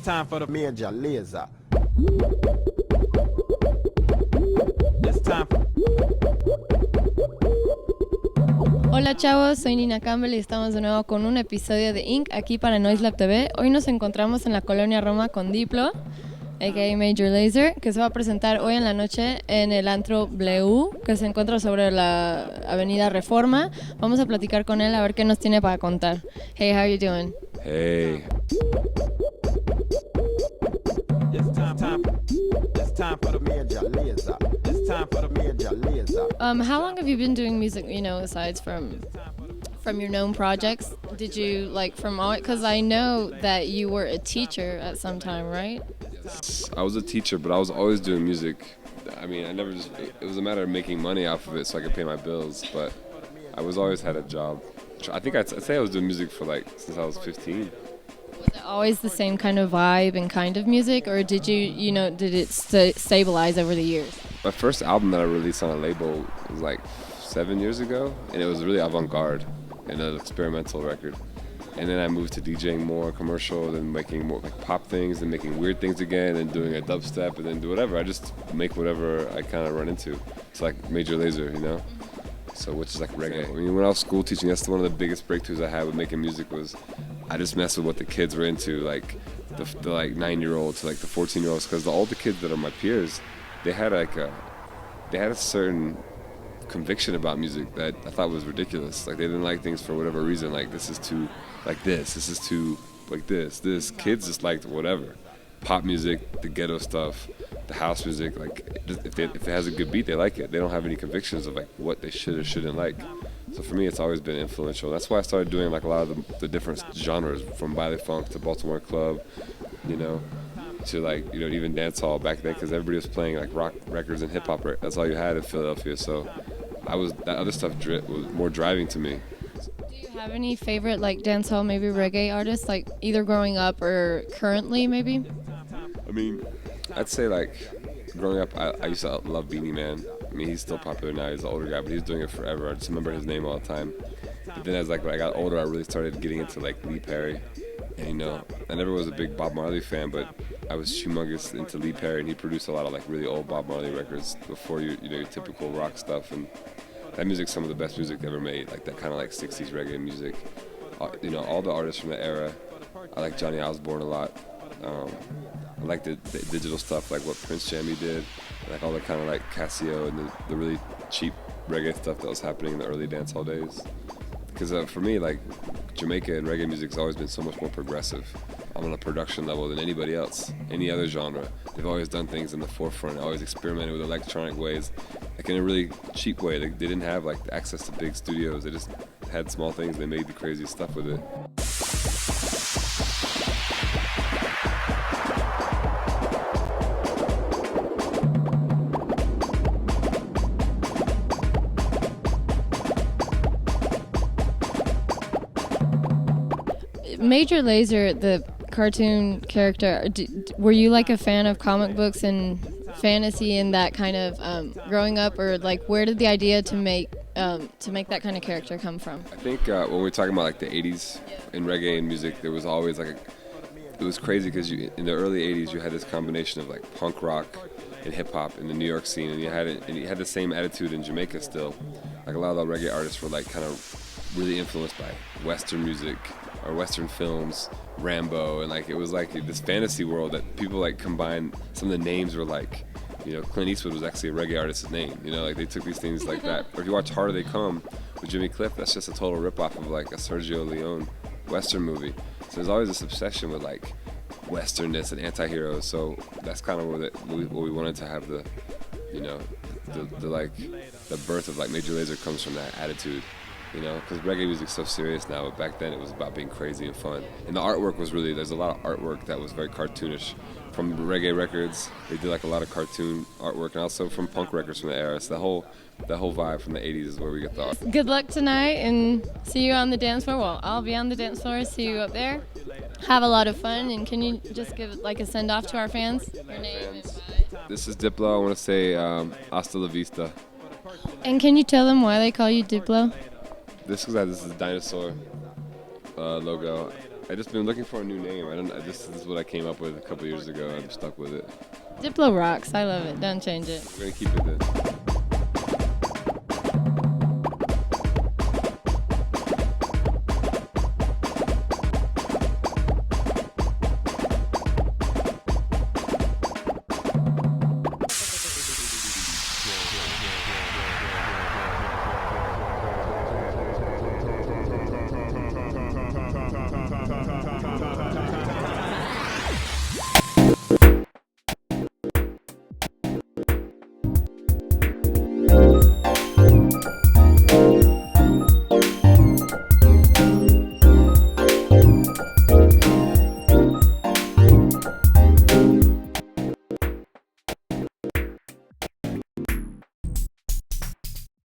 time for the Major Lazer. It's time for... Hola chavos, soy Nina Campbell y estamos de nuevo con un episodio de Inc. aquí para Noise Lab TV. Hoy nos encontramos en la colonia Roma con Diplo, a.k.a. Major Lazer, que se va a presentar hoy en la noche en el antro Bleu, que se encuentra sobre la avenida Reforma. Vamos a platicar con él a ver qué nos tiene para contar. Hey, how you doing? Hey. It's time for the Major Lazer. It's time for the Major Lazer. How long have you been doing music, aside from your known projects? Did you, from all... Because I know that you were a teacher at some time, right? Yes, I was a teacher, but I was always doing music. I mean, it was a matter of making money off of it so I could pay my bills, but I always had a job. I think I'd say I was doing music for since I was 15. Was it always the same kind of vibe and kind of music, or did did it stabilize over the years? My first album that I released on a label was 7 years ago, and it was really avant-garde and an experimental record. And then I moved to DJing more commercial, then making more pop things, and making weird things again, and doing a dubstep, and then do whatever. I just make whatever I kind of run into. It's like Major Lazer, So which is reggae. I mean, when I was school teaching, that's one of the biggest breakthroughs I had with making music was I just messed with what the kids were into, the 9-year-olds to the 14-year-olds, because all the kids that are my peers, they had a certain conviction about music that I thought was ridiculous. They didn't like things for whatever reason. This is too this is too this. Kids just liked whatever. Pop music, the ghetto stuff, the house music, if it has a good beat, they like it. They don't have any convictions of what they should or shouldn't like. So for me, it's always been influential. That's why I started doing a lot of the different genres, from baile funk to Baltimore club, to even dancehall back then, because everybody was playing rock records and hip hop. That's all you had in Philadelphia. So that other stuff was more driving to me. Do you have any favorite dancehall, maybe reggae artists, either growing up or currently maybe? I mean, I'd say growing up, I used to love Beanie Man. I mean, he's still popular now. He's an older guy, but he's doing it forever. I just remember his name all the time. But then when I got older, I really started getting into Lee Perry. And I never was a big Bob Marley fan, but I was humongous into Lee Perry, and he produced a lot of really old Bob Marley records before your typical rock stuff. And that music's some of the best music ever made, that kind of 60s reggae music. All the artists from the era. I like Johnny Osborne a lot. I like the digital stuff, what Prince Jammy did, all the kind of Casio and the really cheap reggae stuff that was happening in the early dancehall days. Because for me, Jamaica and reggae music's always been so much more progressive on a production level than anybody else, any other genre. They've always done things in the forefront, always experimented with electronic ways, in a really cheap way. They didn't have access to big studios. They just had small things. They made the craziest stuff with it. Major Lazer, the cartoon character, were you a fan of comic books and fantasy and that kind of growing up, or where did the idea to make that kind of character come from? I think when we're talking about the 80s in reggae and music, there was always it was crazy because in the early 80s you had this combination of punk rock and hip hop in the New York scene, and you had the same attitude in Jamaica still. A lot of the reggae artists were kind of really influenced by Western music or Western films, Rambo, and it was this fantasy world that people combined. Some of the names were Clint Eastwood was actually a reggae artist's name. They took these things like that. Or if you watch Harder They Come with Jimmy Cliff, that's just a total ripoff of a Sergio Leone Western movie. So there's always this obsession with Westernness and anti-heroes. So that's kind of what we wanted to have the birth of Major Lazer comes from that attitude. Because reggae music's so serious now, but back then it was about being crazy and fun. And the artwork was there's a lot of artwork that was very cartoonish. From the reggae records, they did a lot of cartoon artwork, and also from punk records from the era. So the whole vibe from the 80s is where we get the art. Good luck tonight, and see you on the dance floor. Well, I'll be on the dance floor, see you up there. Have a lot of fun, and can you just give a send-off to our fans? Your name and bye. This is Diplo. I want to say hasta la vista. And can you tell them why they call you Diplo? This is the dinosaur logo. I just been looking for a new name. This is what I came up with a couple years ago. I'm stuck with it. Diplo rocks. I love it. Don't change it. We're gonna keep it then.